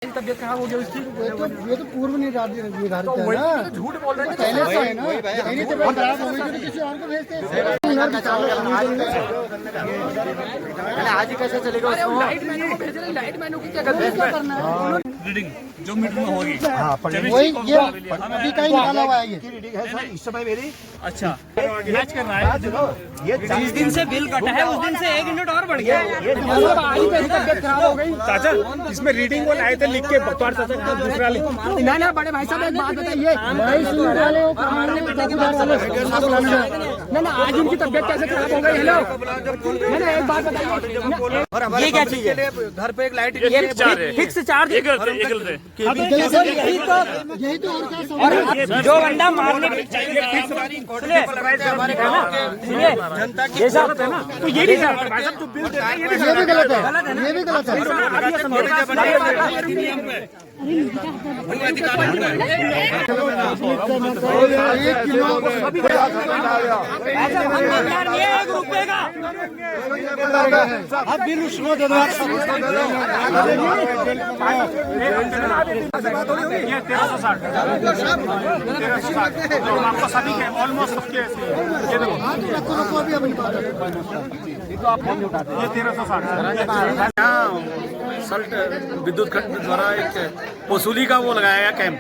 तबियत खराब हो गई उसकी। ये तो पूर्व निर्धारित है ना, झूठ बोल रहे हैं पहले से है ना। मेरी तबियत खराब हो गई तो किसी और को भेजते हैं। आज ही कैसे चलेगा उसको? लाइट मैन को भेज रहे हैं, लाइट मैन की क्या करना है? रीडिंग जो मीटर में होगी वही ये अभी कहीं निकाला हुआ है ये रीडिंग है सर इस समय मेरी। अच्छा मैच कर रहा है। ये जिस दिन से बिल कटा है उस दिन से 1 यूनिट और बढ़ गया। तबियत खराब हो गई। चाचा इसमें रीडिंग वो लाए थे लिख के बकवास चाचा दूसरा लिख। ना बड़े भाई साहब एक बात बताइए। ना आज इनकी तबियत कैसे खराब हो गई? हेलो ना एक बात बताइए। ये क्या चीज है? घर पे एक लाइट फिक्स चार्ज यही तो और क्या और जो बंदा मारने जनता की जनता है ना तो ये नहीं भाई साहब जो बिल देते हैं ये भी गलत है, ये भी गलत है। अब बिल उसको दे दो। ये 1360 आपको सभी के ऑलमोस्ट सबके ये देखो ये 1360 यहाँ सल्ट विद्युत खंड द्वारा एक वसूली का वो लगाया गया कैंप।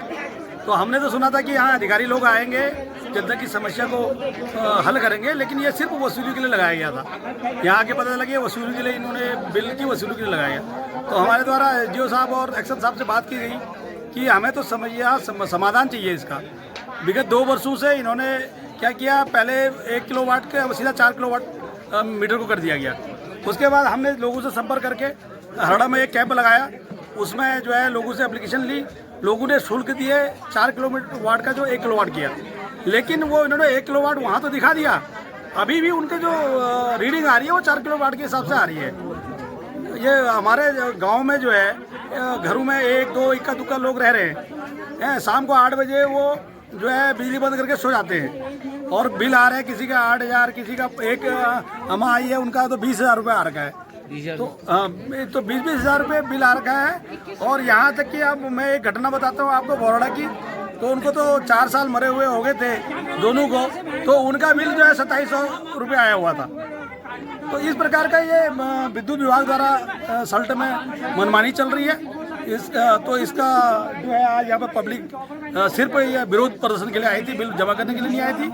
तो हमने तो सुना था कि यहाँ अधिकारी लोग आएंगे जनता की समस्या को हल करेंगे, लेकिन ये सिर्फ वसूली के लिए लगाया गया था। यहाँ आके पता लगा कि वसूली के लिए इन्होंने बिल की वसूली के लिए लगाया गया। तो हमारे द्वारा एसडीओ साहब और एक्शन साहब से बात की गई कि हमें तो समस्या समाधान चाहिए इसका। विगत 2 वर्षों से इन्होंने क्या किया, पहले 1 किलोवाट के सीधा 4 किलोवाट मीटर को कर दिया गया। उसके बाद हमने लोगों से संपर्क करके हरड़ा में एक कैंप लगाया, उसमें जो है लोगों से एप्लीकेशन ली, लोगों ने शुल्क दिए 4 किलोवाट का जो 1 किलोवाट किया। लेकिन वो इन्होंने 1 किलोवाट वहाँ तो दिखा दिया, अभी भी उनके जो रीडिंग आ रही है वो 4 किलोवाट के हिसाब से आ रही है। ये हमारे गांव में जो है घरों में 1-2 इक्का दुक्का लोग रह रहे हैं। शाम को 8 बजे वो जो है बिजली बंद करके सो जाते हैं और बिल आ रहे हैं, किसी का 8,000, किसी का एक अमा आई है उनका तो 20,000 रुपये आ रखा है। तो 20,000 रुपये बिल आ रखा है। और यहाँ तक कि अब मैं एक घटना बताता हूँ आपको बरोड़ा की। तो उनको तो 4 साल मरे हुए हो गए थे दोनों को, तो उनका बिल जो है 2700 रुपये आया हुआ था। तो इस प्रकार का ये विद्युत विभाग द्वारा सल्ट में मनमानी चल रही है। तो इसका जो है आज यहाँ पर पब्लिक सिर्फ ये विरोध प्रदर्शन के लिए आई थी, बिल जमा करने के लिए नहीं आई थी।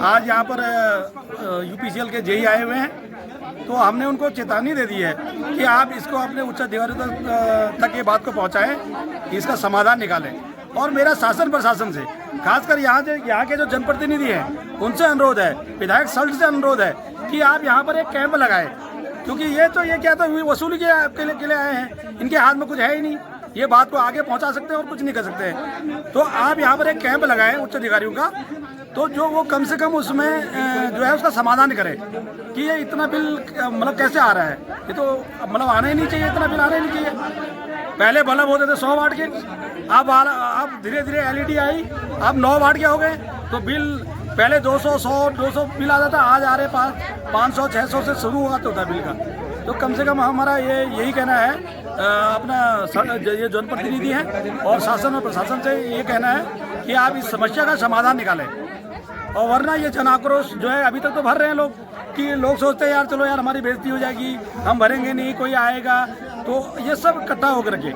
आज यहाँ पर यूपीसीएल के जेई आए हुए हैं, तो हमने उनको चेतावनी दे दी है कि आप इसको अपने उच्च अधिकारियों तक ये बात को पहुँचाएं, इसका समाधान निकालें। और मेरा शासन प्रशासन से, खासकर यहाँ के जो जनप्रतिनिधि हैं उनसे अनुरोध है, विधायक सल्ट से अनुरोध है कि आप यहाँ पर एक कैंप लगाएं, क्योंकि ये क्या तो वसूली के लिए आए हैं, इनके हाथ में कुछ है ही नहीं, ये बात को आगे पहुंचा सकते हैं और कुछ नहीं कर सकते हैं। तो आप यहाँ पर एक कैंप लगाएं उच्च अधिकारियों का, तो जो वो कम से कम उसमें जो है उसका समाधान करें कि ये इतना बिल मतलब कैसे आ रहा है। ये तो मतलब आना ही नहीं चाहिए, इतना बिल आना ही नहीं चाहिए। पहले बल्ब होते थे 100 वाट के, अब धीरे धीरे LED आई, अब 9 वाट के हो गए। तो बिल पहले 200, 100, 200 बिल आता था, आज आ रहे 500, 600 से शुरू हुआ होता बिल का। तो कम से कम हमारा यही कहना है अपना ये जनप्रतिनिधि हैं और शासन और प्रशासन से ये कहना है कि आप इस समस्या का समाधान निकालें। और वरना ये जन आक्रोश जो है अभी तक तो भर रहे हैं लोग, कि लोग सोचते हैं यार चलो यार हमारी बेइज्जती हो जाएगी, हम भरेंगे नहीं, कोई आएगा। तो ये सब इकट्ठा होकर के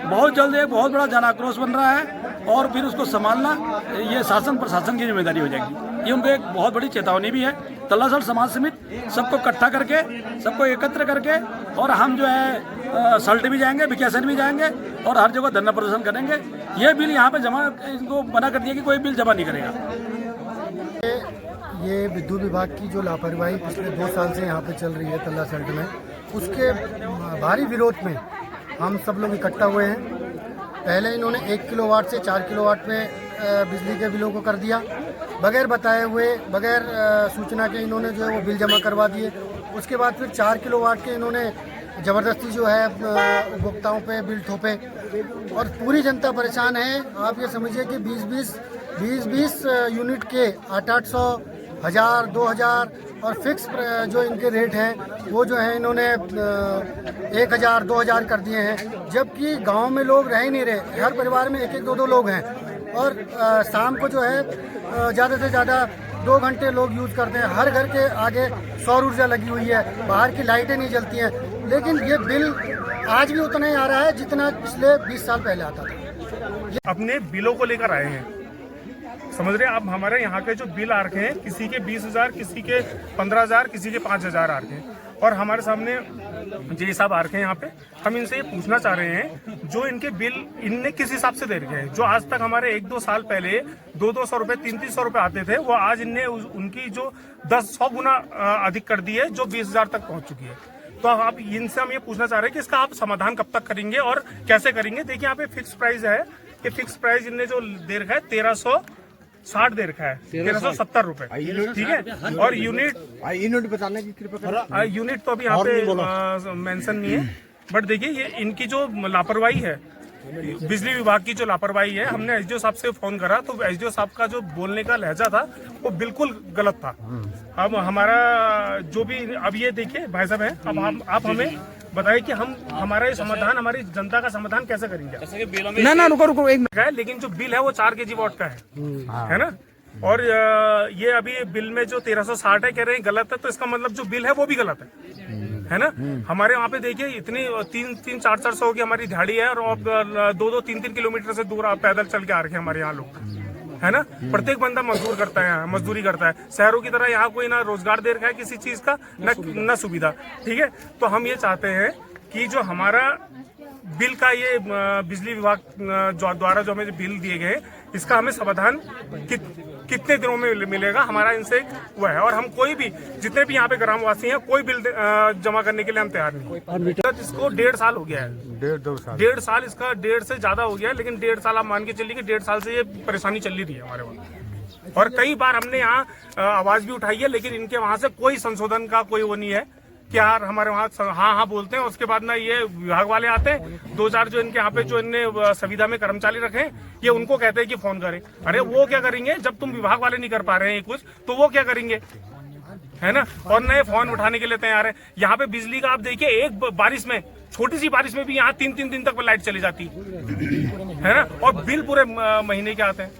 बहुत जल्द एक बहुत बड़ा जन आक्रोश बन रहा है और फिर उसको संभालना ये शासन प्रशासन की जिम्मेदारी हो जाएगी। ये उनको एक बहुत बड़ी चेतावनी भी है। तलासर समाज समिति सबको इकट्ठा करके, सबको एकत्र करके, और हम जो है सल्ट भी जाएंगे, बीकेएसएन भी जाएंगे और हर जगह धरना प्रदर्शन करेंगे। ये बिल यहाँ पे जमा, इनको मना कर दिया कि कोई बिल जमा नहीं करेगा। ये विद्युत विभाग की जो लापरवाही पिछले 2 साल से यहाँ पे चल रही है तल्ला सल्ट में, उसके भारी विरोध में हम सब लोग इकट्ठा हुए हैं। पहले इन्होंने 1 किलोवाट से 4 किलोवाट में बिजली के बिलों को कर दिया, बगैर बताए हुए, बगैर सूचना के इन्होंने जो है वो बिल जमा करवा दिए। उसके बाद फिर 4 किलोवाट के इन्होंने ज़बरदस्ती जो है उपभोक्ताओं पे बिल थोपे और पूरी जनता परेशान है। आप ये समझिए कि 20-20 यूनिट के 800, 1000, 2000 और फिक्स जो इनके रेट हैं वो जो है इन्होंने 1000 2000 कर दिए हैं, जबकि गांव में लोग रह ही नहीं रहे। हर परिवार में 1-1 2-2 लोग हैं और शाम को जो है ज़्यादा से ज़्यादा 2 घंटे लोग यूज़ करते हैं। हर घर के आगे सौर ऊर्जा लगी हुई है, बाहर की लाइटें नहीं जलती हैं, लेकिन ये बिल आज भी उतना ही आ रहा है जितना पिछले 20 साल पहले आता था। अपने बिलों को लेकर आए हैं, समझ रहे हैं आप। हमारे यहाँ के जो बिल आ रखे हैं, किसी के 20,000, किसी के 15,000, किसी के 5,000 आ रखे हैं, और हमारे सामने जे साहब आ रखे हैं यहाँ पे। हम इनसे ये पूछना चाह रहे हैं, जो इनके बिल इनने किस हिसाब से दे रखे हैं, जो आज तक हमारे 1-2 साल पहले 200-200 रुपए 300-300 रुपए आते थे, वो आज इनने उनकी जो 10-100 गुना अधिक कर दी है, जो 20,000 तक पहुंच चुकी है। तो आप इनसे हम ये पूछना चाह रहे हैं कि इसका आप समाधान कब तक करेंगे और कैसे करेंगे। देखिए यहाँ पे फिक्स प्राइस है, कि फिक्स प्राइस इनने जो दे रखा है 1360 दे रखा है, 1370 रुपए, ठीक है। और यूनिट बताने की कृपया, यूनिट तो अभी यहाँ पे मेंशन नहीं है, बट देखिए ये इनकी जो लापरवाही है, बिजली विभाग की जो लापरवाही है, हमने एसडीओ साहब से फोन करा तो एसडीओ साहब का जो बोलने का लहजा था वो बिल्कुल गलत था। अब हमारा जो भी, अब ये देखिए भाई साहब है, अब आप हमें बताइए कि हम हमारा ये समाधान, हमारी जनता का समाधान कैसे करेंगे। ना रुको एक है, लेकिन जो बिल है वो 4 kg वॉट का है ना। और ये अभी बिल में जो 1360 है, कह रहे हैं गलत है, तो इसका मतलब जो बिल है वो भी गलत है ना। हमारे वहाँ पे देखिए इतनी 300 400 की हमारी दिहाड़ी है, और 2-2 3-3 किलोमीटर से दूर पैदल चल के आ रखे हैं हमारे यहाँ लोग, है ना। प्रत्येक बंदा मजदूरी करता है। शहरों की तरह यहाँ कोई ना रोजगार दे रखा है किसी चीज का, न सुविधा, ठीक है। तो हम ये चाहते हैं कि जो हमारा बिल का ये बिजली विभाग द्वारा जो हमें बिल दिए गए, इसका हमें समाधान कितने दिनों में मिलेगा, हमारा इनसे वो है। और हम कोई भी, जितने भी यहाँ पे ग्रामवासी हैं, कोई बिल जमा करने के लिए हम तैयार नहीं। इसको 1.5 साल हो गया है, 1.5 साल इसका 1.5 से ज्यादा हो गया है, लेकिन 1.5 साल आप मान के चलिए कि 1.5 साल से ये परेशानी चल रही है हमारे वहाँ। और कई बार हमने यहाँ आवाज भी उठाई है, लेकिन इनके वहाँ से कोई संशोधन का कोई वो नहीं है कि यार हमारे वहाँ हाँ बोलते हैं, उसके बाद ना ये विभाग वाले आते हैं, 2-4 जो इनके यहाँ पे जो इनने संविदा में कर्मचारी रखे हैं, ये उनको कहते हैं कि फोन करें। अरे वो क्या करेंगे जब तुम विभाग वाले नहीं कर पा रहे हैं कुछ, तो वो क्या करेंगे, है ना। और नए फोन उठाने के लिए तैयार है। यहाँ पे बिजली का आप देखिए, एक बारिश में, छोटी सी बारिश में भी यहाँ 3-3 दिन तक लाइट चली जाती है ना। और बिल पूरे महीने के आते हैं,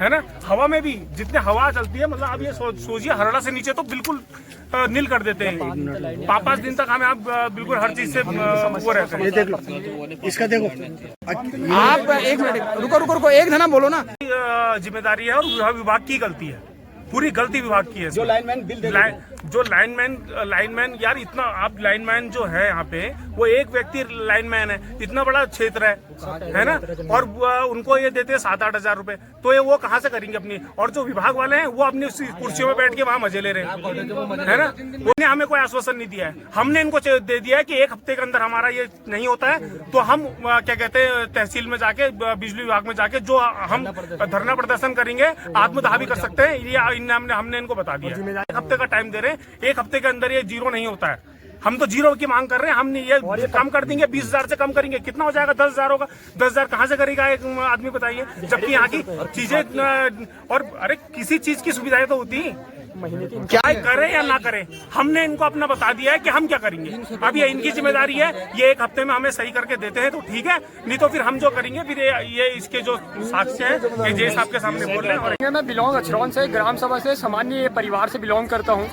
है ना। हवा में भी जितने हवा चलती है, मतलब आप ये सोचिए, हरड़ा से नीचे तो बिल्कुल नील कर देते हैं। 5-5 दिन तक हमें आप बिल्कुल हर चीज से वो रहते हैं। इसका देखो, आप एक मिनट रुको एक धना बोलो ना। जिम्मेदारी है और विभाग की गलती है, पूरी गलती विभाग की है। जो लाइनमैन बिल जो लाइनमैन यार, इतना आप लाइनमैन जो है यहाँ पे, वो एक व्यक्ति लाइनमैन है, इतना बड़ा क्षेत्र है ना। और उनको ये देते हैं 7-8 हजार रुपए, तो ये वो कहाँ से करेंगे अपनी। और जो विभाग वाले हैं वो अपनी कुर्सियों में बैठ के वहाँ मजे ले रहे हैं, है ना। उन्होंने हमें कोई आश्वासन नहीं दिया है। हमने इनको दे दिया है कि 1 हफ्ते के अंदर हमारा ये नहीं होता है तो हम क्या कहते हैं, तहसील में जाके, बिजली विभाग में जाके जो हम धरना प्रदर्शन करेंगे, आत्मदाह भी कर सकते हैं। ये हमने इनको बता दिया। 1 हफ्ते का टाइम दे रहे हैं, 1 हफ्ते के अंदर ये 0 नहीं होता है। हम तो 0 की मांग कर रहे हैं। हम ये कम कर देंगे, 20,000 से कम करेंगे, कितना हो जाएगा, 10,000 होगा। 10,000 कहाँ से करेगा एक आदमी, बताइए। जबकि यहाँ की चीजें, और अरे किसी चीज की सुविधाएं तो होती, क्या करें या ना करें, हमने इनको अपना बता दिया है कि हम क्या करेंगे। अब ये इनकी जिम्मेदारी है, ये 1 हफ्ते में हमें सही करके देते हैं तो ठीक है, नहीं तो फिर हम जो करेंगे, फिर ये इसके जो साक्ष्य हैं, ये जे साहब के सामने बोल रहे हैं। मैं बिलोंग अछरौन से, ग्राम सभा से सामान्य परिवार से बिलोंग करता हूँ।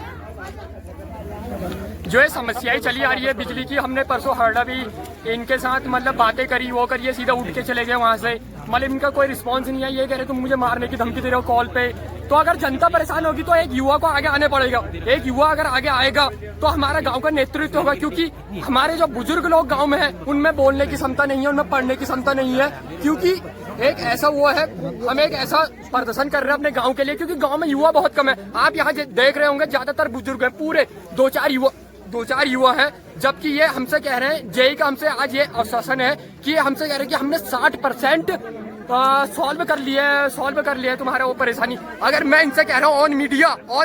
जो है समस्याएं चली आ रही है बिजली की, हमने परसों हरड़ा भी इनके साथ मतलब बातें करी, वो करिए, सीधा उठ के चले गए वहाँ से। मतलब इनका कोई रिस्पांस नहीं है। ये कह रहे तुम मुझे मारने की धमकी दे रहे हो कॉल पे। तो अगर जनता परेशान होगी तो एक युवा को आगे आने पड़ेगा। एक युवा अगर आगे आएगा तो हमारा गांव का नेतृत्व होगा, क्योंकि हमारे जो बुजुर्ग लोग गांव में हैं उनमें बोलने की क्षमता नहीं है, उनमें पढ़ने की क्षमता नहीं है। क्योंकि एक ऐसा वो है, हम एक ऐसा प्रदर्शन कर रहे हैं अपने गाँव के लिए, क्योंकि गाँव में युवा बहुत कम है। आप यहाँ देख रहे होंगे ज्यादातर बुजुर्ग है, पूरे 2-4 युवा हैं। जबकि ये हमसे कह रहे हैं, जेई का हमसे आज ये आश्वासन है कि ये हमसे कह रहे हैं कि हमने 60% सॉल्व कर लिया है तुम्हारा वो परेशानी। अगर मैं इनसे कह रहा हूँ ऑन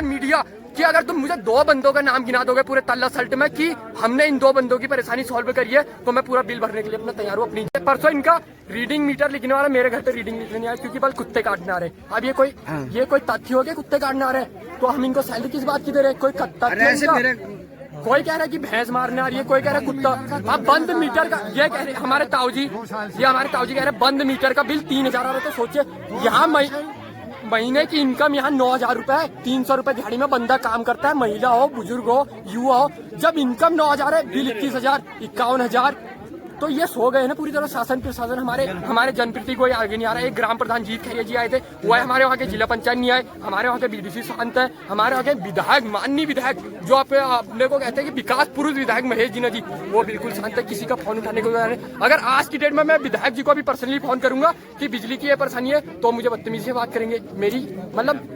मीडिया कि अगर तुम मुझे 2 बंदों का नाम गिना दोगे पूरे तल्ला सल्ट में कि हमने इन 2 बंदों की परेशानी सॉल्व करी है, तो मैं पूरा बिल भरने के लिए अपना तैयार हूँ। अपनी परसों इनका रीडिंग मीटर लिखने वाला मेरे घर पे रीडिंग लिखने नहीं आया क्योंकि बस कुत्ते काटने आ रहे। अब ये कोई तथ्य हो गया कुत्ते काटने आ रहे हैं, तो हम इनको सैलरी किस बात की दे रहे हैं? कोई कोई कह रहा है कि भैंस मारने आ रही है, कोई कह रहा है कुत्ता। अब बंद मीटर का ये कह रहे हमारे ताऊजी कह रहे बंद मीटर का बिल 3000 आ रहा है। तो सोचिए यहाँ महीने की इनकम यहाँ 9000 रुपए है, 300 रुपए दिहाड़ी में बंदा काम करता है, महिला हो, बुजुर्ग हो, युवा हो। जब इनकम 9000 है, बिल 21,000, 51,000, तो ये सो गए ना पूरी तरह शासन प्रशासन। हमारे जनप्रति कोई आगे नहीं आ रहा है। एक ग्राम प्रधान जीत खैरिया जी आए थे, वो है हमारे वहाँ के जिला पंचायत नहीं आए, हमारे वहाँ के बीडीसी शांत है, हमारे वहाँ के विधायक माननीय विधायक जो अपने को कहते हैं कि विकास पुरुष विधायक महेश जीना जी, वो बिल्कुल शांत है, किसी का फोन उठाने को नहीं। अगर आज की डेट में मैं विधायक जी को भी पर्सनली फोन करूंगा कि बिजली की ये परेशानी है, तो मुझे बदतमीजी से बात करेंगे।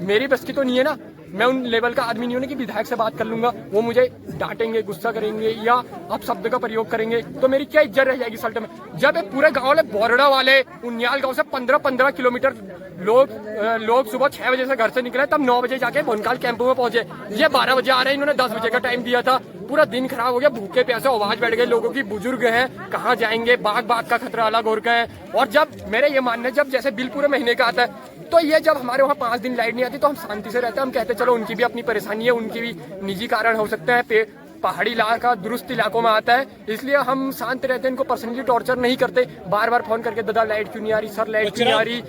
मेरी बस की तो नहीं है ना, मैं उन लेवल का आदमी नहीं हूं कि विधायक से बात कर लूंगा, वो मुझे डांटेंगे, गुस्सा करेंगे या अपशब्द का प्रयोग करेंगे, तो मेरी क्या इज्जत रह जाएगी सल्ट में। जब पूरे गांव वाले बोरडा वाले उन्याल गांव से 15-15 किलोमीटर लोग सुबह 6 बजे से घर से निकले, तब 9 बजे जाके भोनकाल कैंप में पहुंचे। ये 12 बजे आ रहे हैं, इन्होंने 10 बजे का टाइम दिया था। पूरा दिन खराब हो गया, भूखे प्यासे आवाज बैठ गए लोगों की, बुजुर्ग हैं, कहाँ जाएंगे, बाग का खतरा अलग और का है। और जब मेरे ये मानना है, जब जैसे बिल पूरे महीने का आता है, तो ये जब हमारे वहाँ 5 दिन लाइट नहीं आती तो हम शांति से रहते हैं। हम कहते चलो उनकी भी अपनी परेशानी है, उनकी भी निजी कारण हो सकते हैं, पहाड़ी इलाका दुरुस्त इलाकों में आता है, इसलिए हम शांत रहते हैं, इनको पर्सनली टॉर्चर नहीं करते। बार फोन करके दादा लाइट क्यों नहीं आ रही, सर लाइट क्यों नहीं आ रही,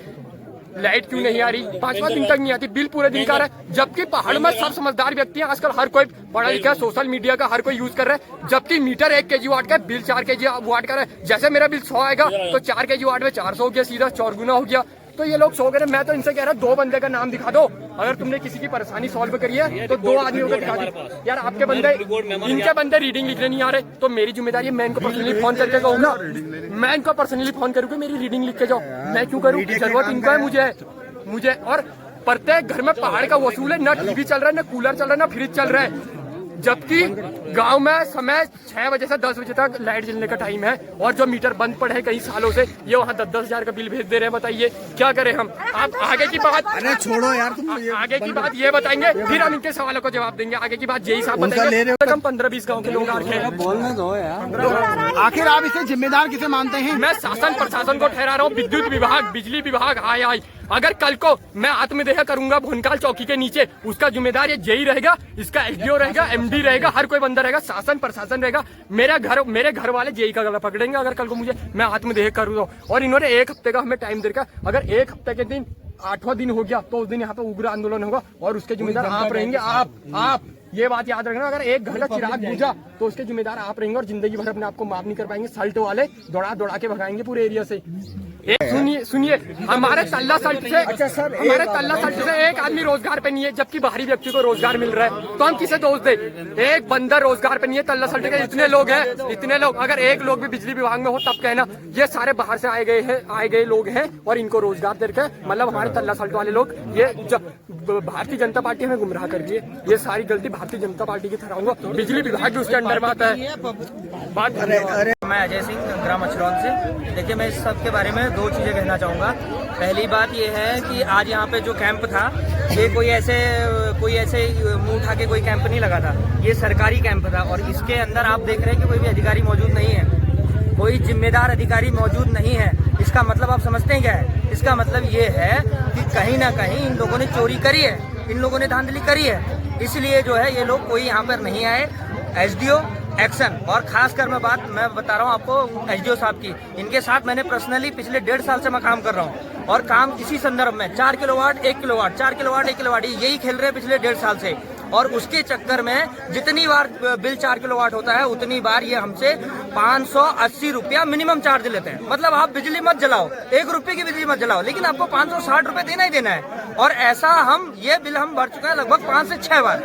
लाइट क्यों नहीं आ रही, 5 दिन तक नहीं आती, बिल पूरे दिन का रहा है। जबकि पहाड़ में सब समझदार व्यक्ति हैं, आजकल हर कोई पढ़ा लिखा है, सोशल मीडिया का हर कोई यूज कर रहा है, जबकि मीटर 1 kg वाट का है, बिल 4 kg वाट का है। जैसे मेरा बिल 100 आएगा तो 4 kg वाट में 400 हो गया, सीधा 4 गुना हो गया। तो ये लोग सो गए। मैं तो इनसे कह रहा 2 बंदे का नाम दिखा दो, अगर तुमने किसी की परेशानी सॉल्व करी है तो 2 आदमियों को दिखा दो। यार आपके बंदे, इनके बंदे रीडिंग लिखने नहीं आ रहे, तो मेरी जिम्मेदारी है, मैं इनको पर्सनली फोन करके कहूंगा, मैं इनको पर्सनली फोन करूंगा मेरी रीडिंग लिख के जाओ। मैं क्यों करूँ, जरूरत इनको है मुझे। और प्रत्येक घर में पहाड़ का वसूल है, ना टीवी चल रहा है, ना कूलर चल रहा है, ना फ्रिज चल रहा है। जबकि गांव में समय 6 बजे से 10 बजे तक लाइट जलने का टाइम है, और जो मीटर बंद पड़े हैं कई सालों से, ये वहाँ 10-10 हजार का बिल भेज दे रहे हैं। बताइए क्या करें हम। आप आगे की बात, अरे छोड़ो यार, तुम आगे की बात ये बताएंगे, फिर हम इनके सवालों को जवाब देंगे। आगे की बात यही साहब बताएंगे। हम 15-20 गाँव के लोग आ रहे हैं, बोलने दो यार। आखिर आप इसे जिम्मेदार किसे मानते हैं? मैं शासन प्रशासन को ठहरा रहा हूँ, विद्युत विभाग, बिजली विभाग, आई अगर कल को मैं आत्मदेह करूंगा भोनकाल चौकी के नीचे, उसका जिम्मेदार ये जेई रहेगा, इसका एसडीओ रहेगा, एमडी रहेगा, हर कोई बंदा रहेगा, शासन प्रशासन रहेगा। मेरे घर वाले जेई का गला पकड़ेंगे अगर कल को मैं आत्मदेह करूँ। और इन्होंने 1 हफ्ते का हमें टाइम देगा, अगर 1 हफ्ते के दिन 8वां दिन हो गया तो उस दिन यहाँ पे उग्र आंदोलन होगा, और उसके जिम्मेदार आप रहेंगे। आप ये बात याद रखना, अगर एक घर का चिराग बुझा तो उसके जिम्मेदार आप रहेंगे, और जिंदगी भर अपने आप को माफ नहीं कर पाएंगे। सल्ट वाले दौड़ा के भगाएंगे पूरे एरिया से। सुनिए हमारे तल्ला सल्ट से एक आदमी रोजगार पे नहीं है, जबकि बाहरी व्यक्ति को रोजगार मिल रहा है, तो हम किसे दोष दे। एक बंदा रोजगार पे नहीं है तल्ला सल्ट के, इतने लोग अगर एक लोग भी बिजली विभाग में हो तब कहना। ये सारे बाहर से आए गए लोग हैं, और इनको रोजगार देकर मतलब हमारे तल्ला सल्ट वाले लोग, ये भारतीय जनता पार्टी हमें गुमराह कर रही है। ये सारी गलती भारतीय जनता पार्टी की ठहराऊंगा, बिजली विभाग भी उसके अंडर में आता है। मैं अजय सिंह, ग्राम अचरौन से। देखिए, मैं इस सब के बारे में 2 चीजें कहना चाहूँगा। पहली बात ये है कि आज यहाँ पे जो कैंप था, ये कोई ऐसे मुंह उठा के कोई कैंप नहीं लगा था, ये सरकारी कैंप था, और इसके अंदर आप देख रहे हैं कि कोई भी अधिकारी मौजूद नहीं है, कोई जिम्मेदार अधिकारी मौजूद नहीं है। इसका मतलब आप समझते हैं क्या है? इसका मतलब ये है कि कहीं ना कहीं इन लोगों ने चोरी करी है, इन लोगों ने धांधली करी है, इसलिए जो है ये लोग कोई यहाँ पर नहीं आए। एसडीओ एक्शन, और खासकर मैं बता रहा हूँ आपको एसडीओ साहब की, इनके साथ मैंने पर्सनली पिछले 1.5 साल से मैं काम कर रहा हूँ, और काम इसी संदर्भ में 4 किलोवाट 1 किलोवाट 4 किलोवाट 1 किलोवाट यही खेल रहे हैं पिछले 1.5 साल से। और उसके चक्कर में जितनी बार बिल 4 किलोवाट होता है उतनी बार ये हमसे 580 रुपया मिनिमम चार्ज लेते हैं। मतलब आप बिजली मत जलाओ, 1 रुपये की बिजली मत जलाओ, लेकिन आपको 560 रुपये देना ही देना है। और ऐसा ये बिल हम भर चुके हैं लगभग 5 से 6 बार।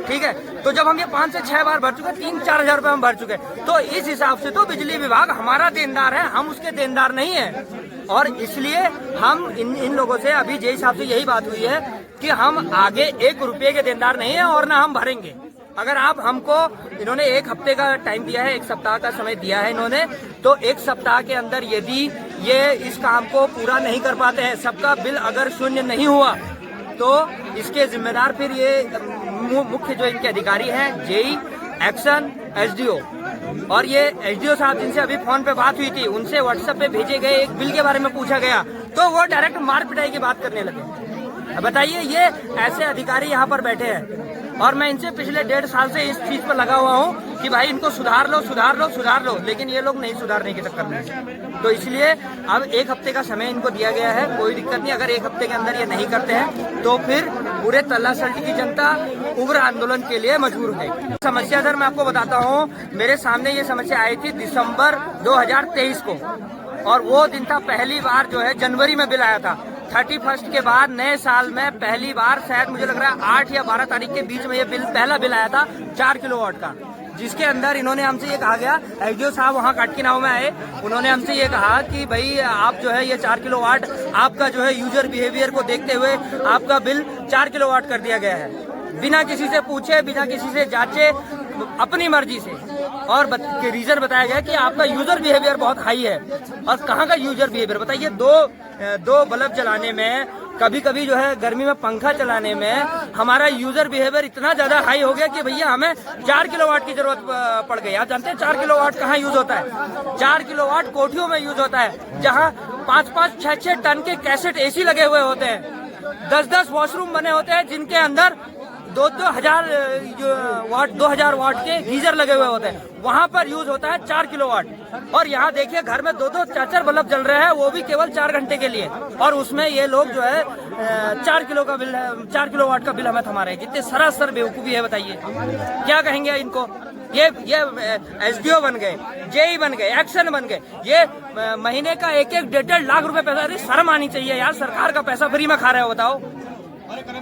ठीक है, तो जब हम ये 5 से 6 बार भर चुके हैं, 3-4 हजार रुपये हम भर चुके हैं, तो इस हिसाब से तो बिजली विभाग हमारा देनदार है, हम उसके देनदार नहीं है। और इसलिए हम इन लोगों से अभी जेई साहब से यही बात हुई है कि हम आगे 1 रुपये के देनदार नहीं है, और ना हम भरेंगे। अगर आप हमको, इन्होंने 1 हफ्ते का टाइम दिया है, 1 सप्ताह का समय दिया है इन्होंने, तो 1 सप्ताह के अंदर यदि ये इस काम को पूरा नहीं कर पाते हैं, सबका बिल अगर शून्य नहीं हुआ, तो इसके जिम्मेदार फिर ये मुख्य जो इनके अधिकारी हैं, जेई, एक्शन, एसडीओ, और ये एसडीओ साहब जिनसे अभी फोन पे बात हुई थी, उनसे व्हाट्सएप पे भेजे गए एक बिल के बारे में पूछा गया तो वो डायरेक्ट मार पिटाई की बात करने लगे। अब बताइए, ये ऐसे अधिकारी यहाँ पर बैठे हैं और मैं इनसे पिछले 1.5 साल से इस चीज पर लगा हुआ हूँ कि भाई इनको सुधार लो सुधार लो सुधार लो, लेकिन ये लोग नहीं सुधारने के चक्कर में। तो इसलिए अब 1 हफ्ते का समय इनको दिया गया है, कोई दिक्कत नहीं। अगर 1 हफ्ते के अंदर ये नहीं करते हैं तो फिर पूरे तल्ला सल्टी की जनता उग्र आंदोलन के लिए मजबूर है। समस्या सर मैं आपको बताता हूँ, मेरे सामने ये समस्या आई थी दिसंबर 2023 को, और वो दिन था पहली बार जो है जनवरी में बिल आया था। 31 के बाद नए साल में पहली बार, शायद मुझे लग रहा है 8 या 12 तारीख के बीच में ये बिल पहला बिल आया था 4 किलोवाट का, जिसके अंदर इन्होंने हमसे ये कहा गया, एसडीओ साहब वहाँ काटकीनाव में आए, उन्होंने हमसे ये कहा कि भाई आप जो है ये 4 किलोवाट आपका जो है यूजर बिहेवियर को देखते हुए आपका बिल 4 किलोवाट कर दिया गया है, बिना किसी से पूछे बिना किसी से जांचे अपनी मर्जी से। और रीजन बताया गया कि आपका यूजर बिहेवियर बहुत हाई है। और कहाँ का यूजर बिहेवियर बताइए, दो बल्ब जलाने में, कभी कभी जो है गर्मी में पंखा चलाने में हमारा यूजर बिहेवियर इतना ज्यादा हाई हो गया कि भैया हमें 4 किलोवाट की जरूरत पड़ गई। आप जानते हैं 4 किलोवाट कहाँ यूज होता है? 4 किलोवाट कोठियों में यूज होता है, जहाँ 5-5, 6-6 टन के कैसेट एसी लगे हुए होते हैं, 10-10 वॉशरूम बने होते हैं, जिनके अंदर 2000 वाट के गीजर लगे हुए होते हैं, वहाँ पर यूज होता है 4 किलोवाट। और यहाँ देखिए घर में 2-2, 4-4 बल्ब जल रहे हैं, वो भी केवल 4 घंटे के लिए, और उसमें ये लोग जो है 4 किलोवाट का बिल हमें थमा रहे हैं। जितने सरासर बेवकूफी है बताइए, क्या कहेंगे इनको? ये एसडीओ बन गए, जेई बन गए, एक्शन बन गए, ये महीने का 1-1, 1.5 लाख रुपए पैसा, अरे शर्म आनी चाहिए यार, सरकार का पैसा फ्री में खा रहे हो बताओ।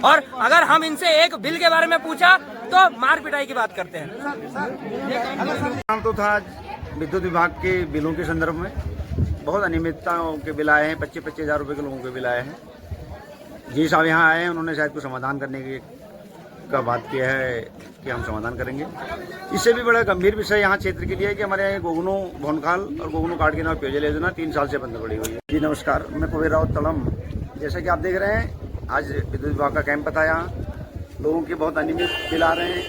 और अगर हम इनसे एक बिल के बारे में पूछा तो मार पिटाई की बात करते हैं। नाम तो था विद्युत विभाग के बिलों के संदर्भ में बहुत अनियमितताओं के बिल आए हैं, 25-25 हज़ार रुपये के लोगों के बिल आए हैं। जी साहब यहाँ आए हैं, उन्होंने शायद कुछ समाधान करने का बात किया है कि हम समाधान करेंगे। इससे भी बड़ा गंभीर विषय यहाँ क्षेत्र के लिए है कि हमारे यहाँ गोगनो भोनखाल और गोगनो काटकीनाव पेयजल योजना 3 साल से बंद पड़ी हुई है। जी नमस्कार, मैं कुबेर राव तड़म। जैसा कि आप देख रहे हैं, आज विद्युत विभाग का कैंप था यहाँ, लोगों के बहुत अनियमित बिल आ रहे हैं।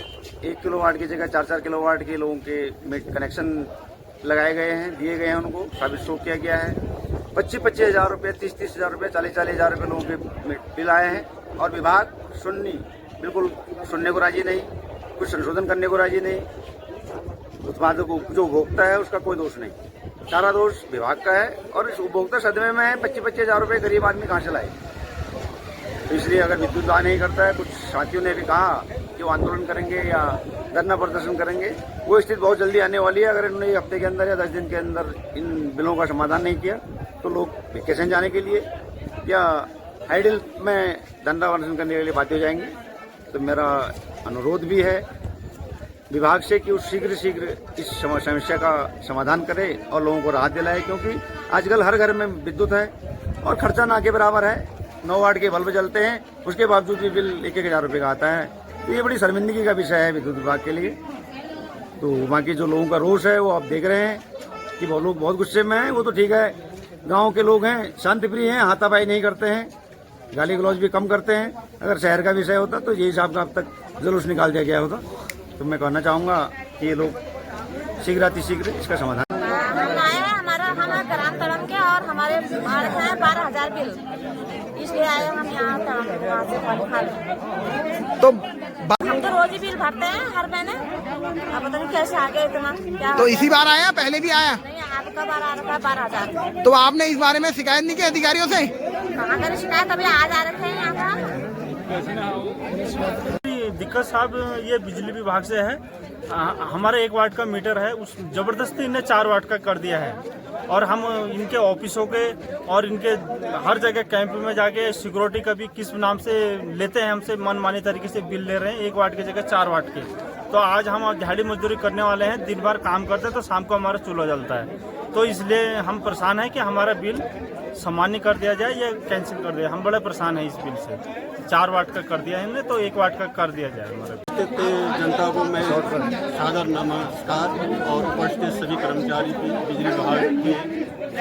1 किलोवाट की जगह 4-4 किलोवाट के लोगों के कनेक्शन लगाए गए हैं, दिए गए हैं, उनको साबित शो किया गया है। 25-25 हज़ार रुपये, 30-30 हज़ार रुपये, 40-40 हज़ार रुपये लोगों के बिल आए हैं, और विभाग बिल्कुल सुनने को राजी नहीं, कुछ संशोधन करने को राजी नहीं। उत्पादक को जो उपभोक्ता है उसका कोई दोष नहीं, सारा दोष विभाग का है, और इस उपभोक्ता सदमे में 25-25 हज़ार रुपये गरीब आदमी कहाँ से लाए? तो इसलिए अगर विद्युत विभाग नहीं करता है, कुछ साथियों ने भी कहा कि वो आंदोलन करेंगे या धरना प्रदर्शन करेंगे, वो स्थिति बहुत जल्दी आने वाली है। अगर इन्होंने 1 हफ्ते के अंदर या 10 दिन के अंदर इन बिलों का समाधान नहीं किया तो लोग वेकेशन जाने के लिए या हाइडल में धरना प्रदर्शन करने के लिए बाध्य हो जाएंगे। तो मेरा अनुरोध भी है विभाग से कि वो शीघ्र इस समस्या का समाधान करे और लोगों को राहत दिलाए, क्योंकि आजकल हर घर में विद्युत है और खर्चा ना के बराबर है। 9 वाट के बल्ब जलते हैं, उसके बावजूद भी बिल 1-1 हज़ार रुपये का आता है। तो ये बड़ी शर्मिंदगी का विषय है विद्युत विभाग के लिए। तो बाकी जो लोगों का रोष है वो आप देख रहे हैं कि वो लोग बहुत गुस्से में हैं। वो तो ठीक है, गांव के लोग हैं, शांतिप्रिय हैं, हाथापाई नहीं करते हैं, गाली गलौज भी कम करते हैं। अगर शहर का विषय होता तो यही साहब का अब तक जुलूस निकाल दिया गया होता। तो मैं कहना चाहूँगा कि ये लोग शीघ्र इसका समाधान। हमारा ग्राम तड़म के और हमारे आ रखे हैं 12,000 बिल, इसलिए आए हम यहाँ तो हम तो रोज ही बिल भरते हैं हर महीने। अब पता नहीं कैसे आ गए इतना क्या। तो इसी बार आया, पहले भी आया? नहीं, आपका बार आ रखा है 12,000। तो आपने इस बारे में शिकायत नहीं की अधिकारियों से? कहाँ करें शिकायत, अभी आज आ रखे हैं यहाँ। दिक्कत साहब ये बिजली विभाग से है। हमारा 1 वाट का मीटर है, उस जबरदस्ती इन्हें 4 वाट का कर दिया है। और हम इनके ऑफिसों के और इनके हर जगह कैंप में जाके सिक्योरिटी का भी किस नाम से लेते हैं, हमसे मनमानी तरीके से बिल ले रहे हैं 1 वाट की जगह 4 वाट के। तो आज हम दिहाड़ी मजदूरी करने वाले हैं, दिन भर काम करते हैं तो शाम को हमारा चूल्हा जलता है। तो इसलिए हम परेशान हैं कि हमारा बिल सामान्य कर दिया जाए या कैंसिल कर दिया। हम बड़े परेशान हैं इस बिल से। 4 वाट का कर दिया है हमने, तो 1 वाट का कर दिया जाए हमारा। जनता को मैं सादर नमस्कार और उपस्थित सभी कर्मचारी की बिजली विभाग के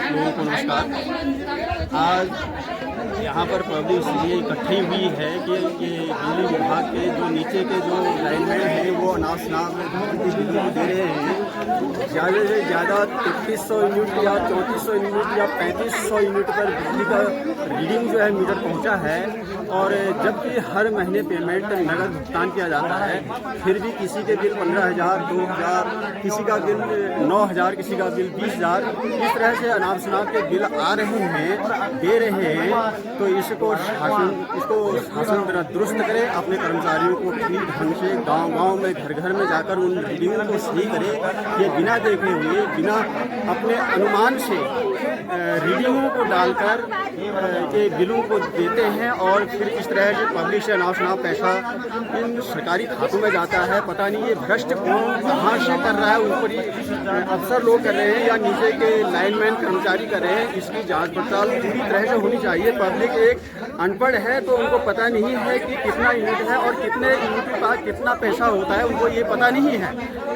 लोगों को नमस्कार। आज यहाँ पर पब्लिक इसलिए इकट्ठी हुई है कि ये बिजली विभाग के जो नीचे के जो लाइनमैन हैं वो अनाप शनाप बिजली दे रहे हैं। ज़्यादा से ज़्यादा 3300 यूनिट या 3400 यूनिट या 3500 यूनिट पर बिजली का रीडिंग जो है मीटर पहुँचा है। और जबकि हर महीने पेमेंट नगद भुगतान किया जाता है, फिर भी किसी के बिल 15,000, 2,000, किसी का बिल 9,000, किसी का बिल 20,000, इस तरह से अनाप शनाप के बिल आ रहे हैं, दे रहे हैं। तो इसको शासन जरा दुरुस्त करे, अपने कर्मचारियों को ठीक ढंग से गांव-गांव में घर घर में जाकर उन रीडिंगों को सही करे। ये बिना देखे हुए, बिना अपने अनुमान से रीडिंगों को डालकर ये बिलों को देते हैं और फिर इस तरह से पब्लिक से अनाप शनाप पैसा इन सरकारी खातों में जाता है। पता नहीं ये भ्रष्ट कौन कहाँ से कर रहा है, ऊपरी अफसर लोग कर रहे हैं या नीचे के लाइनमैन कर्मचारी कर रहे हैं। इसकी जांच पड़ताल पूरी तरह से होनी चाहिए। पब्लिक एक अनपढ़ है तो उनको पता नहीं है कि कितना यूनिट है और कितने यूनिट का कितना पैसा होता है, उनको ये पता नहीं है।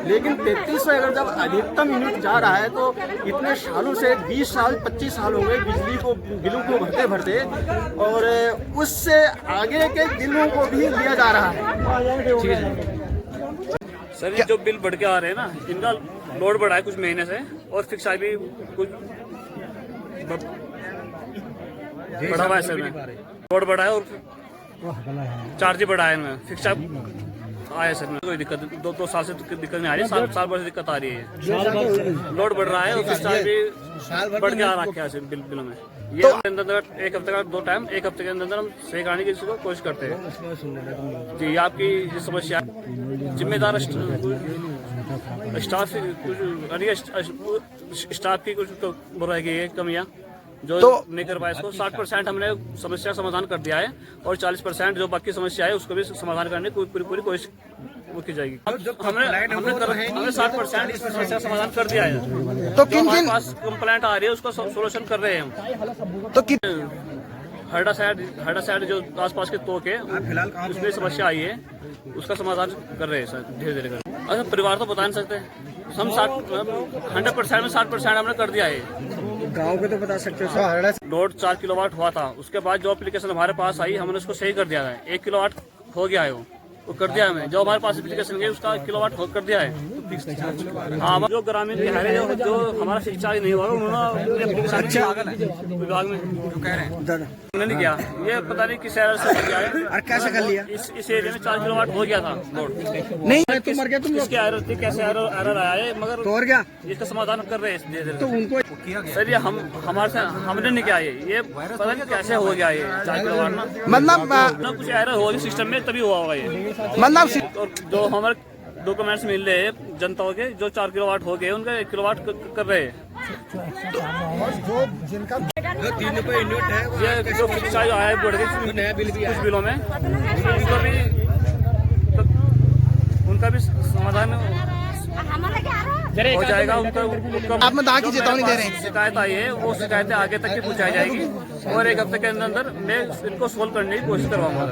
लेकिन 3300 अगर जब अधिकतम यूनिट जा रहा है तो इतने सालों से 20 साल 25 साल हो गए बिजली को बिलों को भरते भरते, और उससे आगे के बिलों को भी लिया जा रहा है। सर ये जो बिल बढ़ के आ रहे हैं ना, इनका लोड बढ़ा है कुछ महीने से, और फिक्स भी कुछ बढ़ा हुआ है सर में। लोड बढ़ा है और चार्ज बढ़ा है इनमें, फिक्स आया सर में। कोई दिक्कत 2 साल से दिक्कत नहीं आ रही, साल भर से दिक्कत आ रही है। लोड बढ़ रहा है और फिक्स भी बढ़ के आ रखा है बिलों में। ये अंदर एक हफ्ते का 2 टाइम, एक हफ्ते के अंदर हम सही कराने की कोशिश करते हैं। जी आपकी ये समस्या जिम्मेदार स्टाफ की कुछ रहेगी ये कमियाँ जो तो नहीं कर पाए। इसको 60% हमने समस्या समाधान कर दिया है और 40% जो बाकी समस्या है उसको भी समाधान करने की पूरी कोशिश की जाएगी। हमने 60% समस्या समाधान कर दिया है। तो किन पास कंप्लेंट आ रही है उसका सोल्यूशन कर रहे हैं हम। तो हरडा साइड जो आसपास के तोक है उसमें समस्या आई है, उसका समाधान कर रहे हैं सर धीरे धीरे कर। अच्छा परिवार तो बता नहीं सकते, हम 100% में 60% हमने कर दिया है। गाँव के तो बता सकते हो। लोड 4 किलोवाट हुआ था, उसके बाद जो एप्लीकेशन हमारे पास आई हमने उसको सही कर दिया है। 1 किलोवाट हो गया है वो कर दिया हमें। जो हमारे पास एप्लीकेशन गई उसका 1 किलोवाट कर दिया है। हाँ जो ग्रामीण बिहार है जो हमारा शिक्षा नहीं हुआ उन्होंने विभाग में कह रहे हैं उन्होंने किया, ये पता नहीं किस एरर से किया है और कैसे कर लिया। इस एरिया में 4 किलोवाट हो गया था लोड नहीं, तुम मर गया तुम इसके एरर थी, कैसे एरर आया है मगर तो क्या इसका समाधान कर रहे हैं तो उनको सर। ये हमने नहीं किया, ये पता नहीं कैसे हो गया ये 4 किलोवाट ना, मतलब कुछ एरर होगी सिस्टम में तभी हुआ होगा ये। मतलब जो हमारे डॉक्यूमेंट्स मिल रहे हैं जनता के जो 4 किलोवाट हो गए उनका 1 किलोवाट कर रहे हैं। जो जिनका 3 रुपए यूनिट है ये जो फिक्स आया है बढ़ गए नया बिल भी कुछ बिलों में उनका भी समाधान हो जाएगा। उनका आप में दागी चेतावनी दे रहे हैं। शिकायत आई है वो शिकायतें आगे तक की पहुंचाई जाएगी और 1 हफ्ते के अंदर मैं इनको सोल्व करने की कोशिश करवाऊंगा।